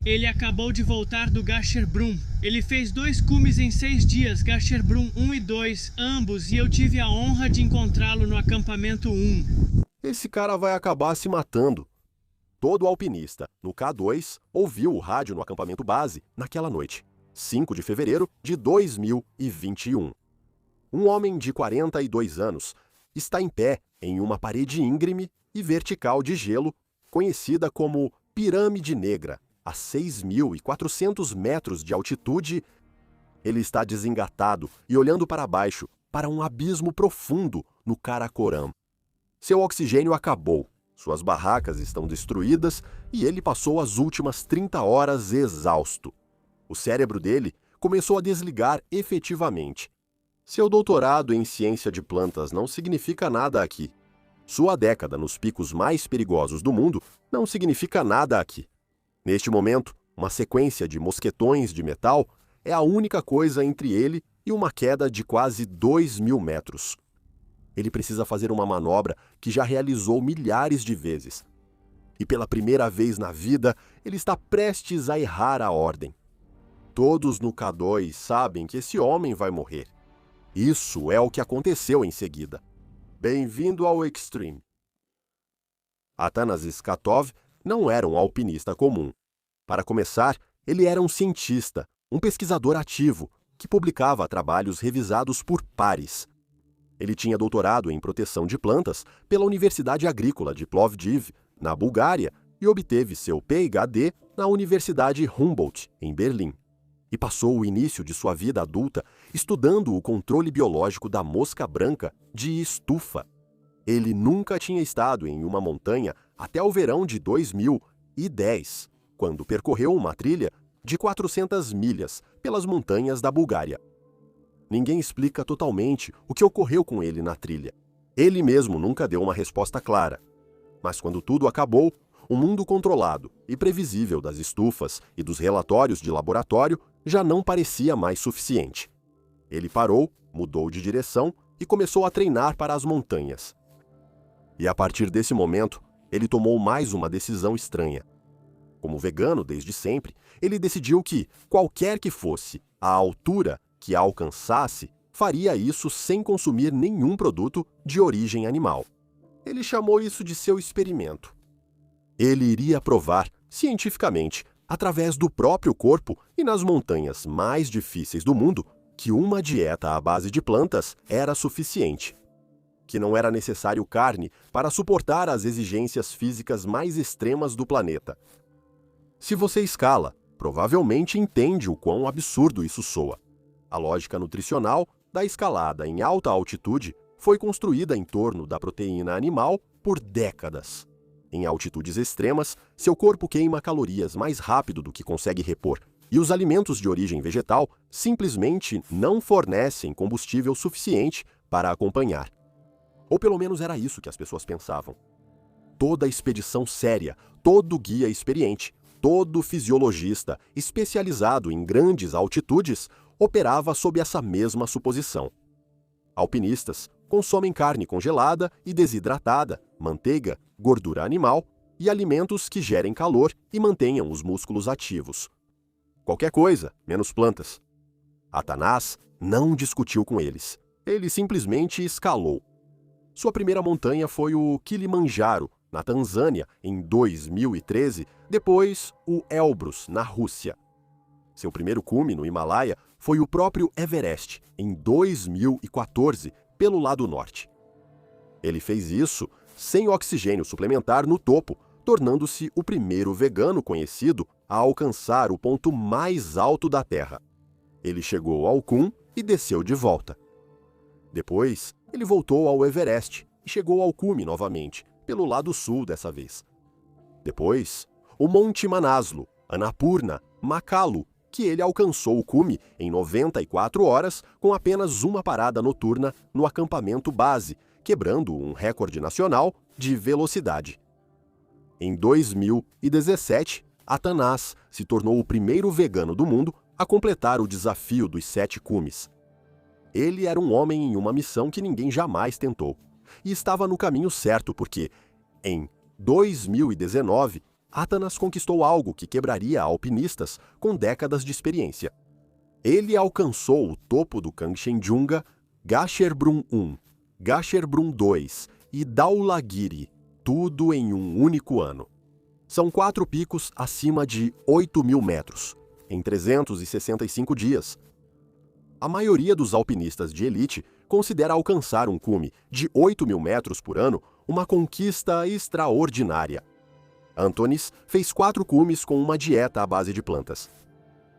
Ele acabou de voltar do Gasherbrum. Ele fez 2 cumes em 6 dias, Gasherbrum 1 e 2, ambos, e eu tive a honra de encontrá-lo no acampamento 1. Esse cara vai acabar se matando. Todo alpinista no K2 ouviu o rádio no acampamento base naquela noite, 5 de fevereiro de 2021. Um homem de 42 anos está em pé em uma parede íngreme e vertical de gelo, conhecida como Pirâmide Negra, a 6.400 metros de altitude. Ele está desengatado e olhando para baixo, para um abismo profundo no Karakoram. Seu oxigênio acabou, suas barracas estão destruídas e ele passou as últimas 30 horas exausto. O cérebro dele começou a desligar efetivamente. Seu doutorado em ciência de plantas não significa nada aqui. Sua década nos picos mais perigosos do mundo não significa nada aqui. Neste momento, uma sequência de mosquetões de metal é a única coisa entre ele e uma queda de quase 2.000 metros. Ele precisa fazer uma manobra que já realizou milhares de vezes. E pela primeira vez na vida, ele está prestes a errar a ordem. Todos no K2 sabem que esse homem vai morrer. Isso é o que aconteceu em seguida. Bem-vindo ao Extreme. Atanas Skatov não era um alpinista comum. Para começar, ele era um cientista, um pesquisador ativo, que publicava trabalhos revisados por pares. Ele tinha doutorado em proteção de plantas pela Universidade Agrícola de Plovdiv, na Bulgária, e obteve seu PhD na Universidade Humboldt, em Berlim. E passou o início de sua vida adulta estudando o controle biológico da mosca branca de estufa. Ele nunca tinha estado em uma montanha até o verão de 2010, quando percorreu uma trilha de 400 milhas pelas montanhas da Bulgária. Ninguém explica totalmente o que ocorreu com ele na trilha. Ele mesmo nunca deu uma resposta clara. Mas quando tudo acabou, o mundo controlado e previsível das estufas e dos relatórios de laboratório já não parecia mais suficiente. Ele parou, mudou de direção e começou a treinar para as montanhas. E a partir desse momento, ele tomou mais uma decisão estranha. Como vegano desde sempre, ele decidiu que, qualquer que fosse a altura que alcançasse, faria isso sem consumir nenhum produto de origem animal. Ele chamou isso de seu experimento. Ele iria provar, cientificamente, através do próprio corpo e nas montanhas mais difíceis do mundo, que uma dieta à base de plantas era suficiente. Que não era necessário carne para suportar as exigências físicas mais extremas do planeta. Se você escala, provavelmente entende o quão absurdo isso soa. A lógica nutricional da escalada em alta altitude foi construída em torno da proteína animal por décadas. Em altitudes extremas, seu corpo queima calorias mais rápido do que consegue repor, e os alimentos de origem vegetal simplesmente não fornecem combustível suficiente para acompanhar. Ou pelo menos era isso que as pessoas pensavam. Toda expedição séria, todo guia experiente, todo fisiologista especializado em grandes altitudes operava sob essa mesma suposição. Alpinistas consomem carne congelada e desidratada, manteiga, gordura animal e alimentos que gerem calor e mantenham os músculos ativos. Qualquer coisa, menos plantas. Atanas não discutiu com eles. Ele simplesmente escalou. Sua primeira montanha foi o Kilimanjaro, na Tanzânia, em 2013, depois o Elbrus, na Rússia. Seu primeiro cume no Himalaia foi o próprio Everest, em 2014, pelo lado norte. Ele fez isso sem oxigênio suplementar no topo, tornando-se o primeiro vegano conhecido a alcançar o ponto mais alto da Terra. Ele chegou ao cume e desceu de volta. Depois, ele voltou ao Everest e chegou ao cume novamente, pelo lado sul dessa vez. Depois, o Monte Manaslu, Annapurna, Makalu, que ele alcançou o cume em 94 horas com apenas uma parada noturna no acampamento base, quebrando um recorde nacional de velocidade. Em 2017, Atanas se tornou o primeiro vegano do mundo a completar o desafio dos 7 cumes. Ele era um homem em uma missão que ninguém jamais tentou, e estava no caminho certo porque, em 2019, Atanas conquistou algo que quebraria alpinistas com décadas de experiência. Ele alcançou o topo do Kanchenjunga, Gasherbrum I, Gasherbrum II e Dhaulagiri, tudo em um único ano. São 4 picos acima de 8.000 metros, em 365 dias. A maioria dos alpinistas de elite considera alcançar um cume de 8.000 metros por ano uma conquista extraordinária. Antonis fez 4 cumes com uma dieta à base de plantas.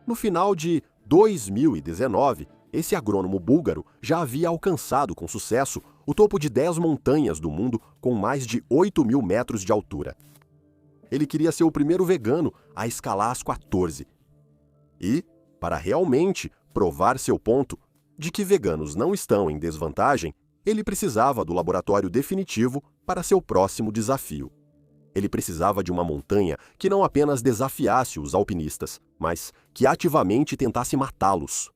No final de 2019, esse agrônomo búlgaro já havia alcançado com sucesso o topo de 10 montanhas do mundo com mais de 8.000 metros de altura. Ele queria ser o primeiro vegano a escalar as 14. E, para realmente provar seu ponto de que veganos não estão em desvantagem, ele precisava do laboratório definitivo para seu próximo desafio. Ele precisava de uma montanha que não apenas desafiasse os alpinistas, mas que ativamente tentasse matá-los.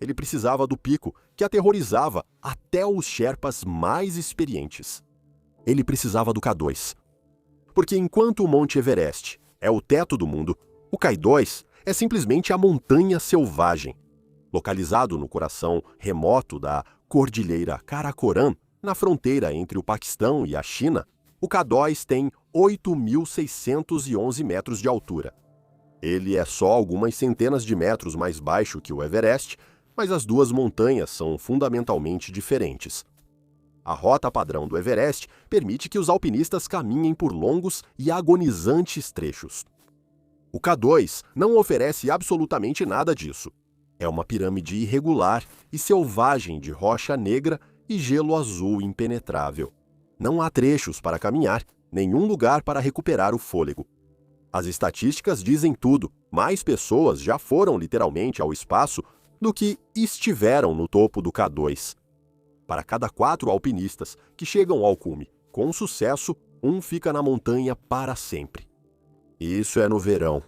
Ele precisava do pico que aterrorizava até os sherpas mais experientes. Ele precisava do K2. Porque enquanto o Monte Everest é o teto do mundo, o K2 é simplesmente a montanha selvagem. Localizado no coração remoto da Cordilheira Karakoram, na fronteira entre o Paquistão e a China, o K2 tem 8.611 metros de altura. Ele é só algumas centenas de metros mais baixo que o Everest, mas as duas montanhas são fundamentalmente diferentes. A rota padrão do Everest permite que os alpinistas caminhem por longos e agonizantes trechos. O K2 não oferece absolutamente nada disso. É uma pirâmide irregular e selvagem de rocha negra e gelo azul impenetrável. Não há trechos para caminhar, nenhum lugar para recuperar o fôlego. As estatísticas dizem tudo. Mais pessoas já foram literalmente ao espaço do que estiveram no topo do K2. Para cada 4 alpinistas que chegam ao cume com sucesso, um fica na montanha para sempre. Isso é no verão.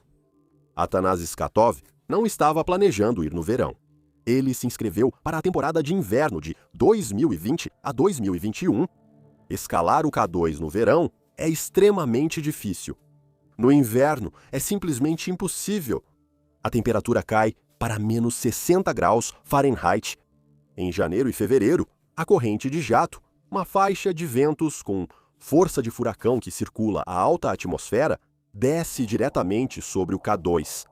Atanas Skatov não estava planejando ir no verão. Ele se inscreveu para a temporada de inverno de 2020 a 2021. Escalar o K2 no verão é extremamente difícil. No inverno é simplesmente impossível. A temperatura cai para menos 60 graus Fahrenheit. Em janeiro e fevereiro, a corrente de jato, uma faixa de ventos com força de furacão que circula a alta atmosfera, desce diretamente sobre o K2.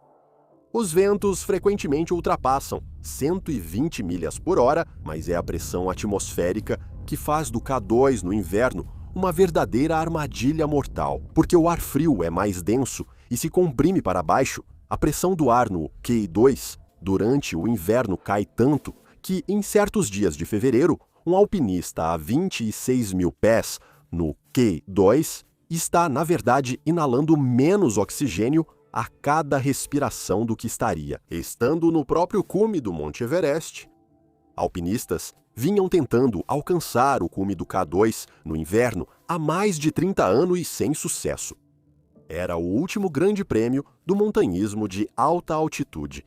Os ventos frequentemente ultrapassam 120 milhas por hora, mas é a pressão atmosférica que faz do K2 no inverno uma verdadeira armadilha mortal. Porque o ar frio é mais denso e se comprime para baixo, a pressão do ar no Q2 durante o inverno cai tanto que, em certos dias de fevereiro, um alpinista a 26.000 pés no Q2 está, na verdade, inalando menos oxigênio a cada respiração do que estaria estando no próprio cume do Monte Everest. Alpinistas vinham tentando alcançar o cume do K2 no inverno há mais de 30 anos e sem sucesso. Era o último grande prêmio do montanhismo de alta altitude.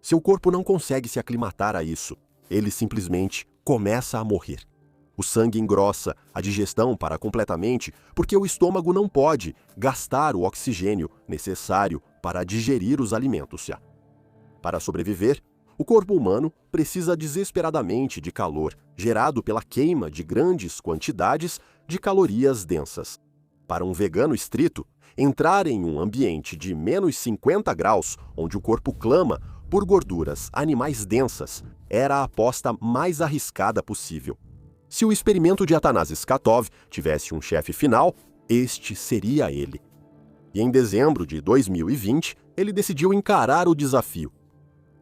Seu corpo não consegue se aclimatar a isso. Ele simplesmente começa a morrer. O sangue engrossa, a digestão para completamente, porque o estômago não pode gastar o oxigênio necessário para digerir os alimentos. Para sobreviver, o corpo humano precisa desesperadamente de calor, gerado pela queima de grandes quantidades de calorias densas. Para um vegano estrito, entrar em um ambiente de menos 50 graus, onde o corpo clama por gorduras animais densas, era a aposta mais arriscada possível. Se o experimento de Atanas Skatov tivesse um chefe final, este seria ele. E em dezembro de 2020, ele decidiu encarar o desafio.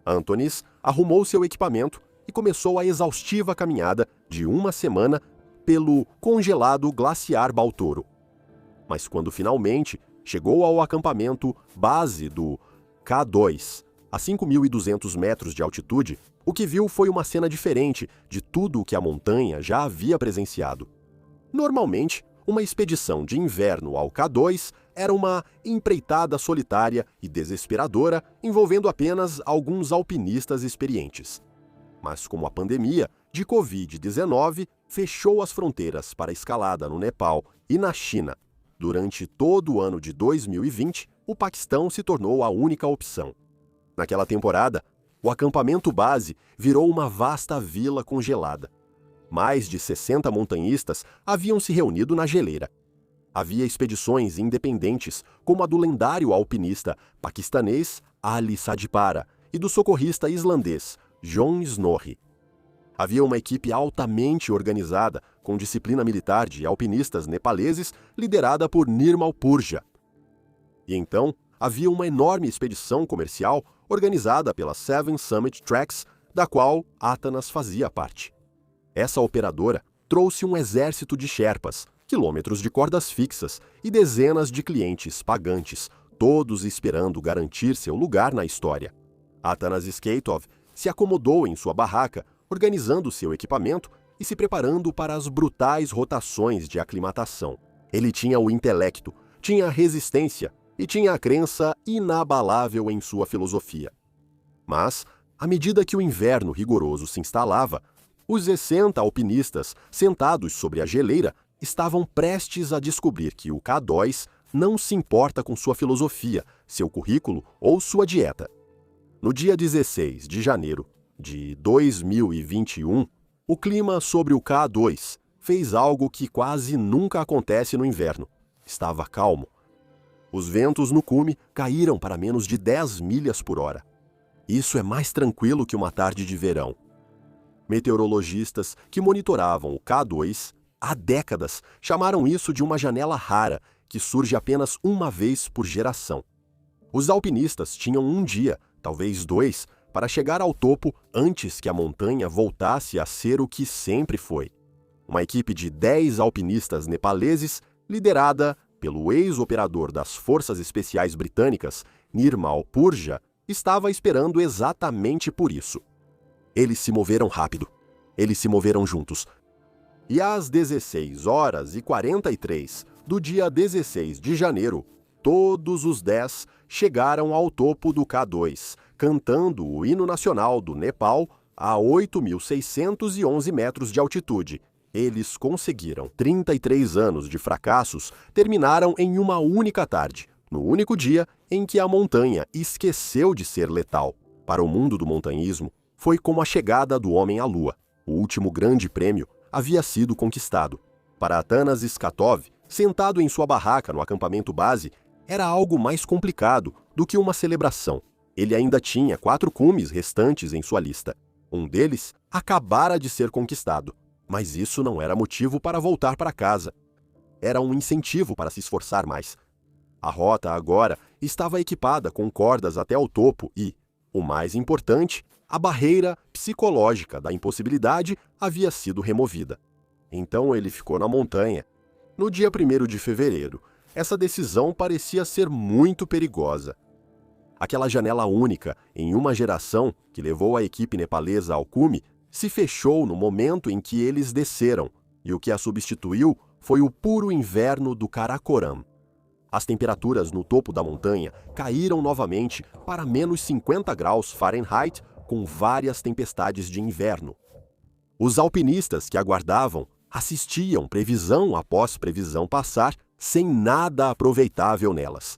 Antonis arrumou seu equipamento e começou a exaustiva caminhada de uma semana pelo congelado glaciar Baltoro. Mas quando finalmente chegou ao acampamento base do K2, a 5.200 metros de altitude, o que viu foi uma cena diferente de tudo o que a montanha já havia presenciado. Normalmente, uma expedição de inverno ao K2 era uma empreitada solitária e desesperadora envolvendo apenas alguns alpinistas experientes. Mas como a pandemia de Covid-19 fechou as fronteiras para a escalada no Nepal e na China, Durante todo o ano de 2020, o Paquistão se tornou a única opção. Naquela temporada, o acampamento base virou uma vasta vila congelada. Mais de 60 montanhistas haviam se reunido na geleira. Havia expedições independentes, como a do lendário alpinista paquistanês Ali Sadpara e do socorrista islandês John Snorri. Havia uma equipe altamente organizada, com disciplina militar de alpinistas nepaleses, liderada por Nirmal Purja. E então, havia uma enorme expedição comercial organizada pela Seven Summit Tracks, da qual Atanas fazia parte. Essa operadora trouxe um exército de sherpas, quilômetros de cordas fixas e dezenas de clientes pagantes, todos esperando garantir seu lugar na história. Atanas Skatov se acomodou em sua barraca, organizando seu equipamento e se preparando para as brutais rotações de aclimatação. Ele tinha o intelecto, tinha a resistência e tinha a crença inabalável em sua filosofia. Mas, à medida que o inverno rigoroso se instalava, os 60 alpinistas, sentados sobre a geleira, estavam prestes a descobrir que o K2 não se importa com sua filosofia, seu currículo ou sua dieta. No dia 16 de janeiro de 2021, o clima sobre o K2 fez algo que quase nunca acontece no inverno. Estava calmo. Os ventos no cume caíram para menos de 10 milhas por hora. Isso é mais tranquilo que uma tarde de verão. Meteorologistas que monitoravam o K2 há décadas chamaram isso de uma janela rara que surge apenas uma vez por geração. Os alpinistas tinham um dia, talvez 2, para chegar ao topo antes que a montanha voltasse a ser o que sempre foi. Uma equipe de 10 alpinistas nepaleses, liderada pelo ex-operador das Forças Especiais Britânicas, Nirmal Purja, estava esperando exatamente por isso. Eles se moveram rápido. Eles se moveram juntos. E às 16h43 do dia 16 de janeiro, todos os 10 chegaram ao topo do K2, cantando o hino nacional do Nepal a 8.611 metros de altitude. Eles conseguiram. 33 anos de fracassos terminaram em uma única tarde, no único dia em que a montanha esqueceu de ser letal. Para o mundo do montanhismo, foi como a chegada do homem à Lua. O último grande prêmio havia sido conquistado. Para Atanas Skatov, sentado em sua barraca no acampamento base, era algo mais complicado do que uma celebração. Ele ainda tinha 4 cumes restantes em sua lista. Um deles acabara de ser conquistado, mas isso não era motivo para voltar para casa. Era um incentivo para se esforçar mais. A rota agora estava equipada com cordas até o topo e, o mais importante, a barreira psicológica da impossibilidade havia sido removida. Então ele ficou na montanha. No dia 1º de fevereiro, essa decisão parecia ser muito perigosa. Aquela janela única, em uma geração, que levou a equipe nepalesa ao cume, se fechou no momento em que eles desceram, e o que a substituiu foi o puro inverno do Karakoram. As temperaturas no topo da montanha caíram novamente para menos 50 graus Fahrenheit, com várias tempestades de inverno. Os alpinistas que aguardavam assistiam previsão após previsão passar, sem nada aproveitável nelas.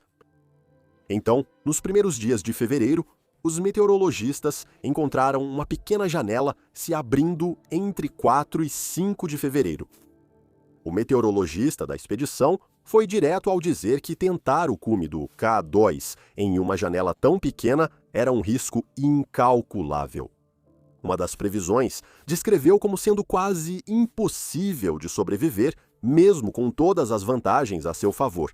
Então, nos primeiros dias de fevereiro, os meteorologistas encontraram uma pequena janela se abrindo entre 4 e 5 de fevereiro. O meteorologista da expedição foi direto ao dizer que tentar o cume do K2 em uma janela tão pequena era um risco incalculável. Uma das previsões descreveu como sendo quase impossível de sobreviver, mesmo com todas as vantagens a seu favor.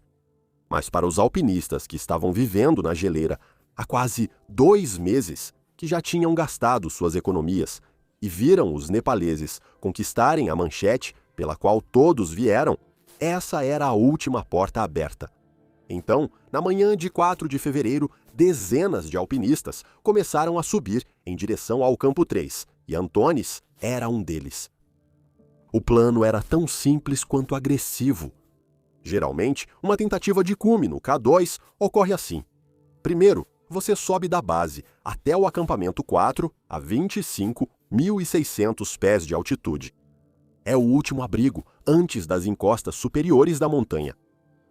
Mas para os alpinistas que estavam vivendo na geleira há quase 2 meses, que já tinham gastado suas economias e viram os nepaleses conquistarem a manchete pela qual todos vieram, essa era a última porta aberta. Então, na manhã de 4 de fevereiro, dezenas de alpinistas começaram a subir em direção ao Campo 3, e Antonis era um deles. O plano era tão simples quanto agressivo. Geralmente, uma tentativa de cume no K2 ocorre assim. Primeiro, você sobe da base até o acampamento 4 a 25.600 pés de altitude. É o último abrigo antes das encostas superiores da montanha.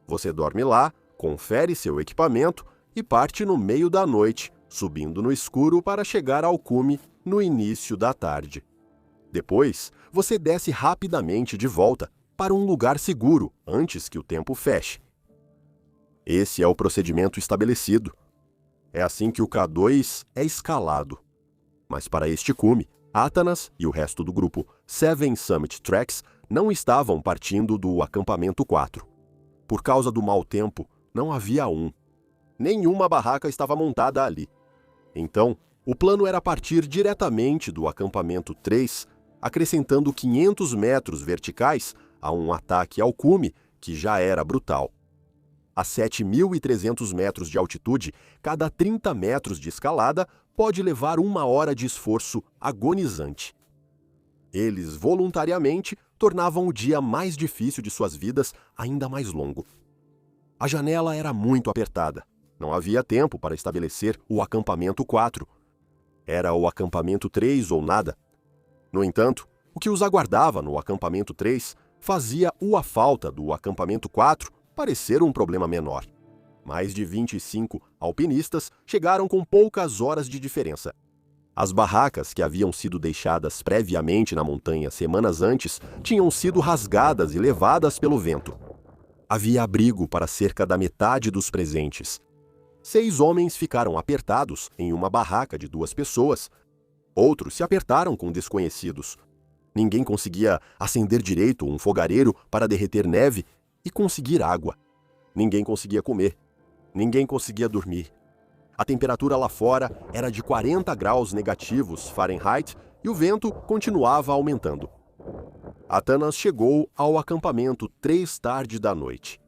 Você dorme lá, confere seu equipamento e parte no meio da noite, subindo no escuro para chegar ao cume no início da tarde. Depois, você desce rapidamente de volta para um lugar seguro antes que o tempo feche. Esse é o procedimento estabelecido. É assim que o K2 é escalado. Mas para este cume, Atanas e o resto do grupo Seven Summit Treks não estavam partindo do acampamento 4. Por causa do mau tempo, não havia um. Nenhuma barraca estava montada ali. Então, o plano era partir diretamente do acampamento 3, acrescentando 500 metros verticais a um ataque ao cume que já era brutal. A 7.300 metros de altitude, cada 30 metros de escalada pode levar 1 hora de esforço agonizante. Eles, voluntariamente, tornavam o dia mais difícil de suas vidas ainda mais longo. A janela era muito apertada. Não havia tempo para estabelecer o acampamento 4. Era o acampamento 3 ou nada. No entanto, o que os aguardava no acampamento 3 fazia a falta do acampamento 4 parecer um problema menor. Mais de 25 alpinistas chegaram com poucas horas de diferença. As barracas que haviam sido deixadas previamente na montanha semanas antes tinham sido rasgadas e levadas pelo vento. Havia abrigo para cerca da metade dos presentes. 6 homens ficaram apertados em uma barraca de 2 pessoas. Outros se apertaram com desconhecidos. Ninguém conseguia acender direito um fogareiro para derreter neve e conseguir água. Ninguém conseguia comer. Ninguém conseguia dormir. A temperatura lá fora era de 40 graus negativos Fahrenheit e o vento continuava aumentando. Atanas chegou ao acampamento 3 tarde da noite.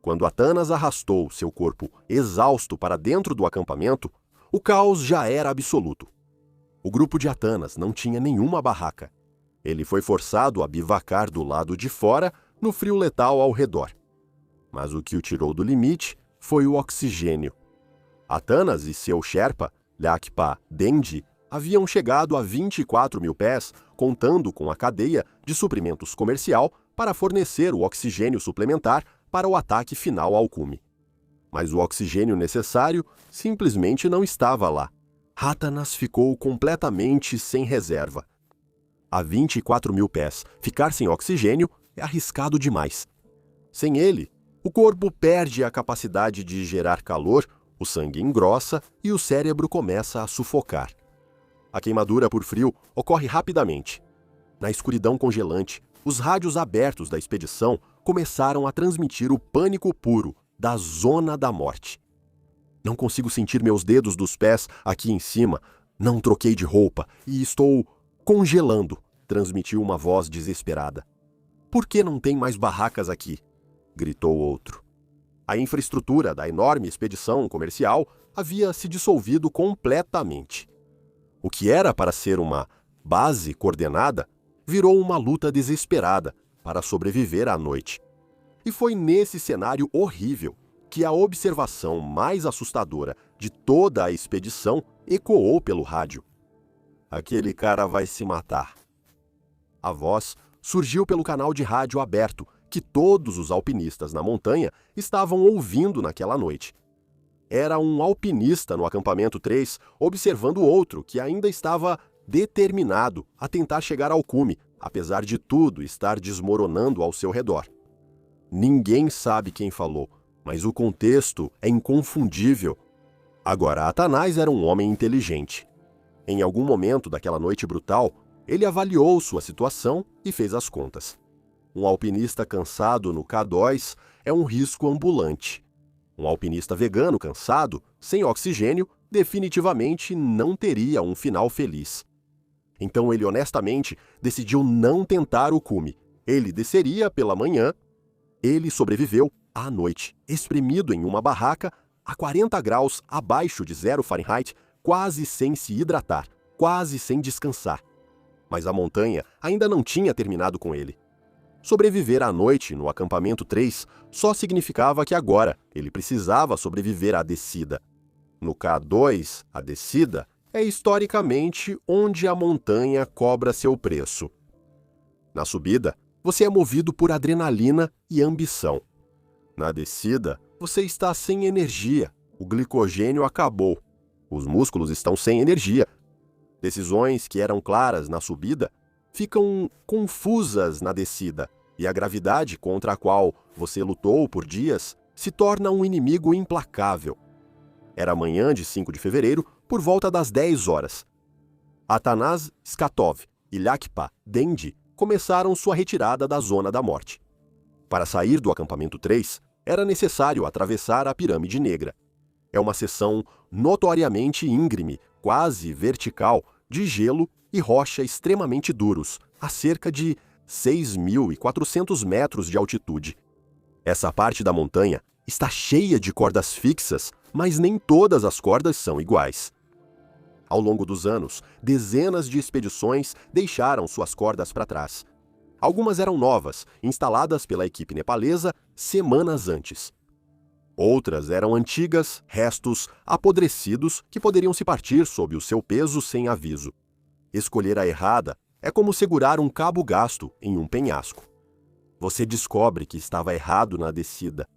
Quando Atanas arrastou seu corpo exausto para dentro do acampamento, o caos já era absoluto. O grupo de Atanas não tinha nenhuma barraca. Ele foi forçado a bivacar do lado de fora, no frio letal ao redor. Mas o que o tirou do limite foi o oxigênio. Atanas e seu Sherpa, Lakpa Dendi, haviam chegado a 24 mil pés, contando com a cadeia de suprimentos comercial para fornecer o oxigênio suplementar para o ataque final ao cume. Mas o oxigênio necessário simplesmente não estava lá. Atanas ficou completamente sem reserva. A 24 mil pés, ficar sem oxigênio é arriscado demais. Sem ele, o corpo perde a capacidade de gerar calor, o sangue engrossa e o cérebro começa a sufocar. A queimadura por frio ocorre rapidamente. Na escuridão congelante, os rádios abertos da expedição começaram a transmitir o pânico puro da zona da morte. Não consigo sentir meus dedos dos pés aqui em cima, não troquei de roupa e estou congelando, transmitiu uma voz desesperada. Por que não tem mais barracas aqui? Gritou outro. A infraestrutura da enorme expedição comercial havia se dissolvido completamente. O que era para ser uma base coordenada virou uma luta desesperada para sobreviver à noite. E foi nesse cenário horrível que a observação mais assustadora de toda a expedição ecoou pelo rádio. Aquele cara vai se matar. A voz surgiu pelo canal de rádio aberto que todos os alpinistas na montanha estavam ouvindo naquela noite. Era um alpinista no acampamento 3 observando outro que ainda estava determinado a tentar chegar ao cume, apesar de tudo estar desmoronando ao seu redor. Ninguém sabe quem falou, mas o contexto é inconfundível. Agora, Atanás era um homem inteligente. Em algum momento daquela noite brutal, ele avaliou sua situação e fez as contas. Um alpinista cansado no K2 é um risco ambulante. Um alpinista vegano cansado, sem oxigênio, definitivamente não teria um final feliz. Então ele honestamente decidiu não tentar o cume. Ele desceria pela manhã. Ele sobreviveu à noite, espremido em uma barraca a 40 graus abaixo de 0 Fahrenheit, quase sem se hidratar, quase sem descansar. Mas a montanha ainda não tinha terminado com ele. Sobreviver à noite no acampamento 3 só significava que agora ele precisava sobreviver à descida. No K2, a descida é historicamente onde a montanha cobra seu preço. Na subida, você é movido por adrenalina e ambição. Na descida, você está sem energia. O glicogênio acabou. Os músculos estão sem energia. Decisões que eram claras na subida ficam confusas na descida, e a gravidade contra a qual você lutou por dias se torna um inimigo implacável. Era manhã de 5 de fevereiro, por volta das 10 horas. Atanas Skatov e Lyakpa Dendi começaram sua retirada da zona da morte. Para sair do acampamento 3, era necessário atravessar a Pirâmide Negra. É uma seção notoriamente íngreme, quase vertical, de gelo e rocha extremamente duros, a cerca de 6.400 metros de altitude. Essa parte da montanha está cheia de cordas fixas, mas nem todas as cordas são iguais. Ao longo dos anos, dezenas de expedições deixaram suas cordas para trás. Algumas eram novas, instaladas pela equipe nepalesa semanas antes. Outras eram antigas, restos apodrecidos que poderiam se partir sob o seu peso sem aviso. Escolher a errada é como segurar um cabo gasto em um penhasco. Você descobre que estava errado na descida.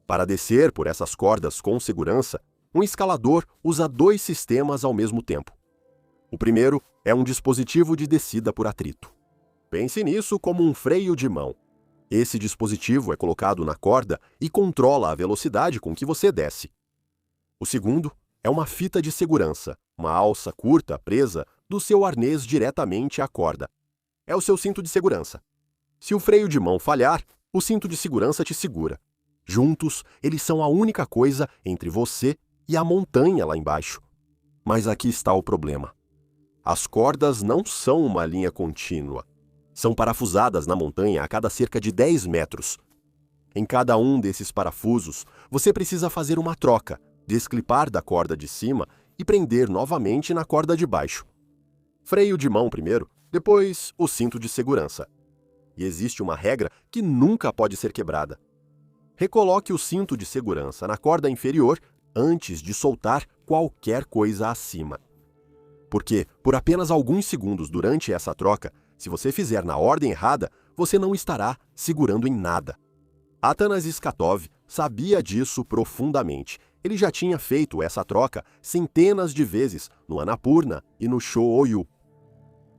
Para descer por essas cordas com segurança, um escalador usa 2 sistemas ao mesmo tempo. O primeiro é um dispositivo de descida por atrito. Pense nisso como um freio de mão. Esse dispositivo é colocado na corda e controla a velocidade com que você desce. O segundo é uma fita de segurança, uma alça curta presa do seu arnês diretamente à corda. É o seu cinto de segurança. Se o freio de mão falhar, o cinto de segurança te segura. Juntos, eles são a única coisa entre você e a montanha lá embaixo. Mas aqui está o problema. As cordas não são uma linha contínua. São parafusadas na montanha a cada cerca de 10 metros. Em cada um desses parafusos, você precisa fazer uma troca, desclipar da corda de cima e prender novamente na corda de baixo. Freio de mão primeiro, depois o cinto de segurança. E existe uma regra que nunca pode ser quebrada. Recoloque o cinto de segurança na corda inferior antes de soltar qualquer coisa acima. Porque, por apenas alguns segundos durante essa troca, se você fizer na ordem errada, você não estará segurando em nada. Atanas Skatov sabia disso profundamente. Ele já tinha feito essa troca centenas de vezes no Annapurna e no Cho-Oyu.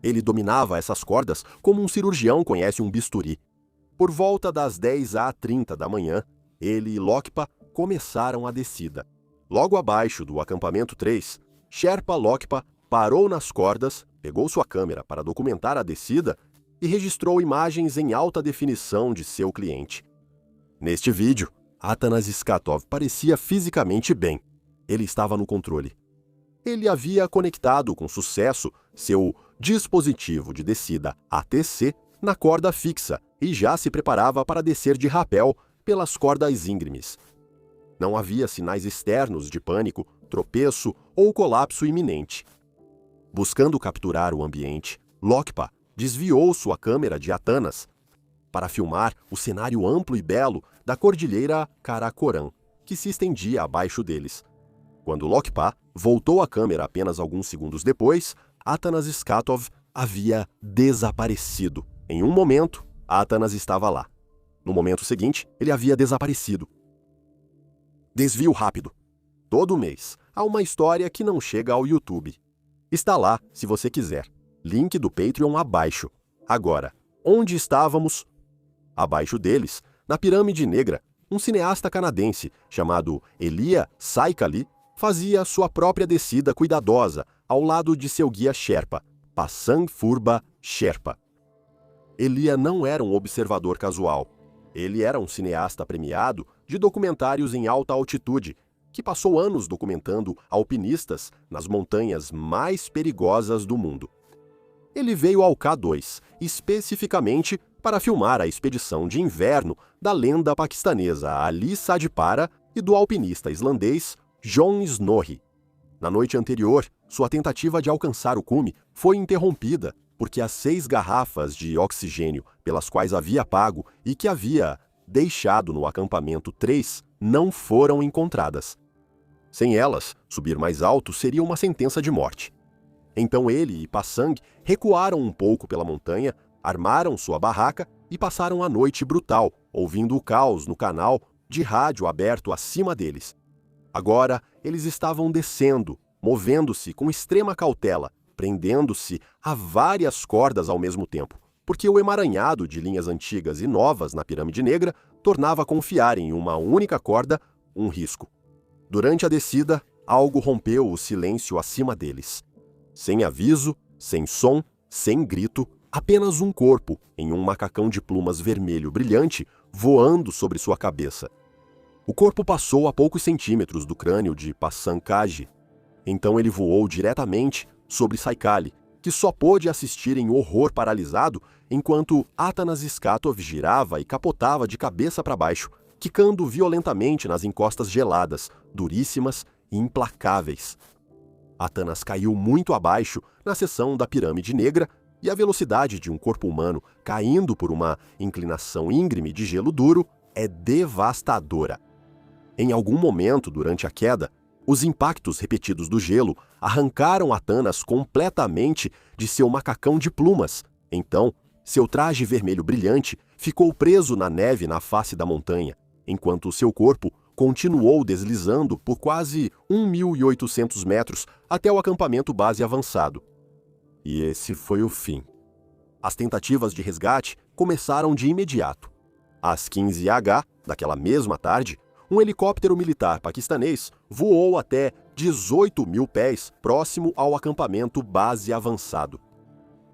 Ele dominava essas cordas como um cirurgião conhece um bisturi. Por volta das 10h30 da manhã, ele e Lokpa começaram a descida. Logo abaixo do acampamento 3, Sherpa Lokpa parou nas cordas, pegou sua câmera para documentar a descida e registrou imagens em alta definição de seu cliente. Neste vídeo, Atanas Skatov parecia fisicamente bem. Ele estava no controle. Ele havia conectado com sucesso seu dispositivo de descida ATC na corda fixa e já se preparava para descer de rapel pelas cordas íngremes. Não havia sinais externos de pânico, tropeço ou colapso iminente. Buscando capturar o ambiente, Lokpa desviou sua câmera de Atanas para filmar o cenário amplo e belo da cordilheira Karakoram, que se estendia abaixo deles. Quando Lokpa voltou a câmera apenas alguns segundos depois, Atanas Skatov havia desaparecido. Em um momento, Atanas estava lá. No momento seguinte, ele havia desaparecido. Desvio rápido. Todo mês, há uma história que não chega ao YouTube. Está lá, se você quiser. Link do Patreon abaixo. Agora, onde estávamos? Abaixo deles, na Pirâmide Negra, um cineasta canadense chamado Elia Saikali fazia sua própria descida cuidadosa ao lado de seu guia Sherpa, Pasang Phurba Sherpa. Elia não era um observador casual. Ele era um cineasta premiado de documentários em alta altitude, que passou anos documentando alpinistas nas montanhas mais perigosas do mundo. Ele veio ao K2, especificamente para filmar a expedição de inverno da lenda paquistanesa Ali Sadpara e do alpinista islandês John Snorri. Na noite anterior, sua tentativa de alcançar o cume foi interrompida porque as 6 garrafas de oxigênio pelas quais havia pago e que havia deixado no acampamento 3 não foram encontradas. Sem elas, subir mais alto seria uma sentença de morte. Então ele e Pasang recuaram um pouco pela montanha, armaram sua barraca e passaram a noite brutal, ouvindo o caos no canal de rádio aberto acima deles. Agora, eles estavam descendo, movendo-se com extrema cautela, prendendo-se a várias cordas ao mesmo tempo, porque o emaranhado de linhas antigas e novas na Pirâmide Negra tornava confiar em uma única corda um risco. Durante a descida, algo rompeu o silêncio acima deles. Sem aviso, sem som, sem grito, apenas um corpo, em um macacão de plumas vermelho brilhante, voando sobre sua cabeça. O corpo passou a poucos centímetros do crânio de Pasankaj. Então ele voou diretamente sobre Saikali, que só pôde assistir em horror paralisado enquanto Atanas Skatov girava e capotava de cabeça para baixo, quicando violentamente nas encostas geladas, duríssimas e implacáveis. Atanas caiu muito abaixo na seção da Pirâmide Negra e a velocidade de um corpo humano caindo por uma inclinação íngreme de gelo duro é devastadora. Em algum momento durante a queda, os impactos repetidos do gelo arrancaram Atanas completamente de seu macacão de plumas. Então, seu traje vermelho brilhante ficou preso na neve na face da montanha, enquanto seu corpo continuou deslizando por quase 1.800 metros até o acampamento base avançado. E esse foi o fim. As tentativas de resgate começaram de imediato. Às 15h daquela mesma tarde, um helicóptero militar paquistanês voou até 18.000 pés próximo ao acampamento base avançado.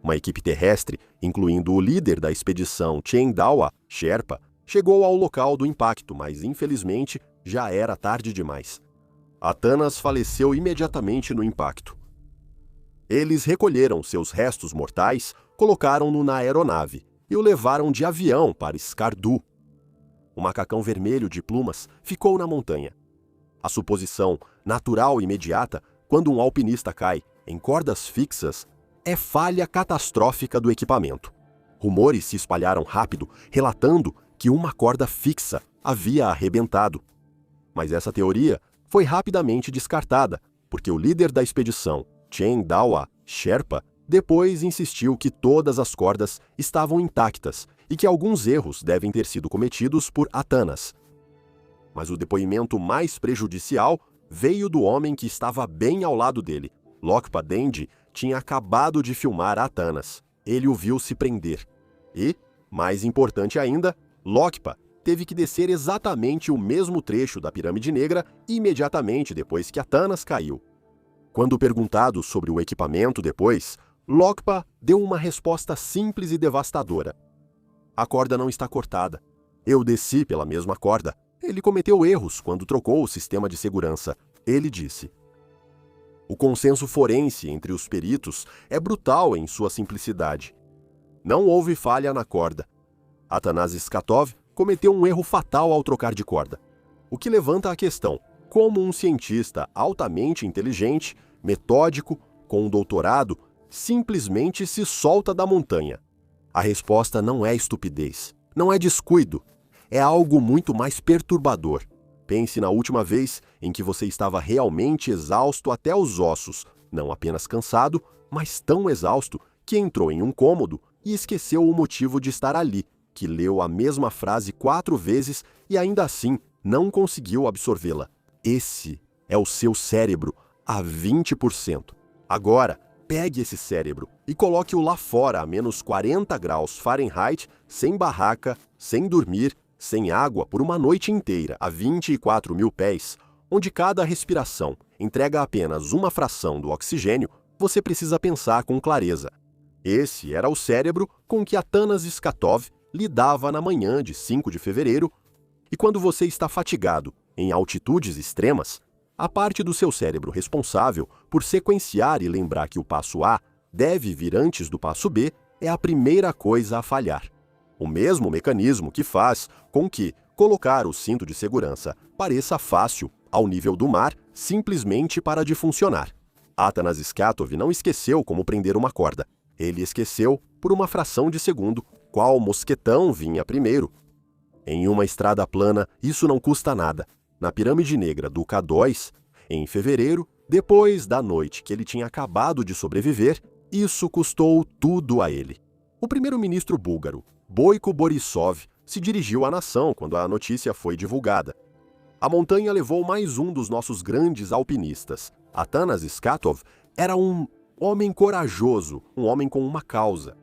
Uma equipe terrestre, incluindo o líder da expedição Chen Dawa, Sherpa, chegou ao local do impacto, mas infelizmente já era tarde demais. Atanas faleceu imediatamente no impacto. Eles recolheram seus restos mortais, colocaram-no na aeronave e o levaram de avião para Skardu. O macacão vermelho de plumas ficou na montanha. A suposição natural e imediata, quando um alpinista cai em cordas fixas, é falha catastrófica do equipamento. Rumores se espalharam rápido, relatando que uma corda fixa havia arrebentado. Mas essa teoria foi rapidamente descartada, porque o líder da expedição, Chen Dawa, Sherpa, depois insistiu que todas as cordas estavam intactas e que alguns erros devem ter sido cometidos por Atanas. Mas o depoimento mais prejudicial veio do homem que estava bem ao lado dele. Lokpa Dendi tinha acabado de filmar Atanas. Ele o viu se prender. E, mais importante ainda, Lokpa teve que descer exatamente o mesmo trecho da Pirâmide Negra imediatamente depois que Atanas caiu. Quando perguntado sobre o equipamento depois, Lokpa deu uma resposta simples e devastadora. A corda não está cortada. Eu desci pela mesma corda. Ele cometeu erros quando trocou o sistema de segurança. Ele disse. O consenso forense entre os peritos é brutal em sua simplicidade. Não houve falha na corda. Atanas Skatov cometeu um erro fatal ao trocar de corda. O que levanta a questão: como um cientista altamente inteligente, metódico, com um doutorado, simplesmente se solta da montanha? A resposta não é estupidez, não é descuido, é algo muito mais perturbador. Pense na última vez em que você estava realmente exausto até os ossos, não apenas cansado, mas tão exausto que entrou em um cômodo e esqueceu o motivo de estar ali, que leu a mesma frase 4 vezes e ainda assim não conseguiu absorvê-la. Esse é o seu cérebro a 20%. Agora, pegue esse cérebro e coloque-o lá fora a menos 40 graus Fahrenheit, sem barraca, sem dormir, sem água por uma noite inteira a 24.000 pés, onde cada respiração entrega apenas uma fração do oxigênio. Você precisa pensar com clareza. Esse era o cérebro com que Atanas Skatov lidava na manhã de 5 de fevereiro, e quando você está fatigado em altitudes extremas, a parte do seu cérebro responsável por sequenciar e lembrar que o passo A deve vir antes do passo B é a primeira coisa a falhar. O mesmo mecanismo que faz com que colocar o cinto de segurança pareça fácil ao nível do mar simplesmente para de funcionar. Atanas Skatov não esqueceu como prender uma corda. Ele esqueceu, por uma fração de segundo, qual mosquetão vinha primeiro. Em uma estrada plana, isso não custa nada. Na Pirâmide Negra do K2, em fevereiro, depois da noite que ele tinha acabado de sobreviver, isso custou tudo a ele. O primeiro-ministro búlgaro, Boiko Borisov, se dirigiu à nação quando a notícia foi divulgada. A montanha levou mais um dos nossos grandes alpinistas. Atanas Skatov era um homem corajoso, um homem com uma causa.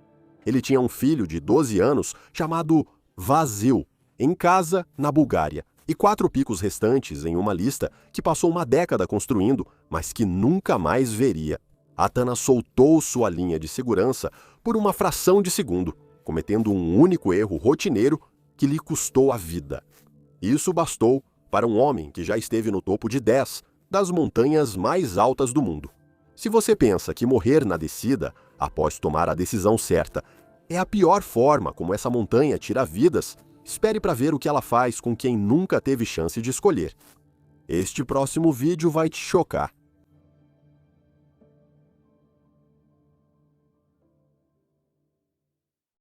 Ele tinha um filho de 12 anos chamado Vasil, em casa na Bulgária, e 4 picos restantes em uma lista que passou uma década construindo, mas que nunca mais veria. Atanas soltou sua linha de segurança por uma fração de segundo, cometendo um único erro rotineiro que lhe custou a vida. Isso bastou para um homem que já esteve no topo de 10 das montanhas mais altas do mundo. Se você pensa que morrer na descida, após tomar a decisão certa, é a pior forma como essa montanha tira vidas, espere para ver o que ela faz com quem nunca teve chance de escolher. Este próximo vídeo vai te chocar.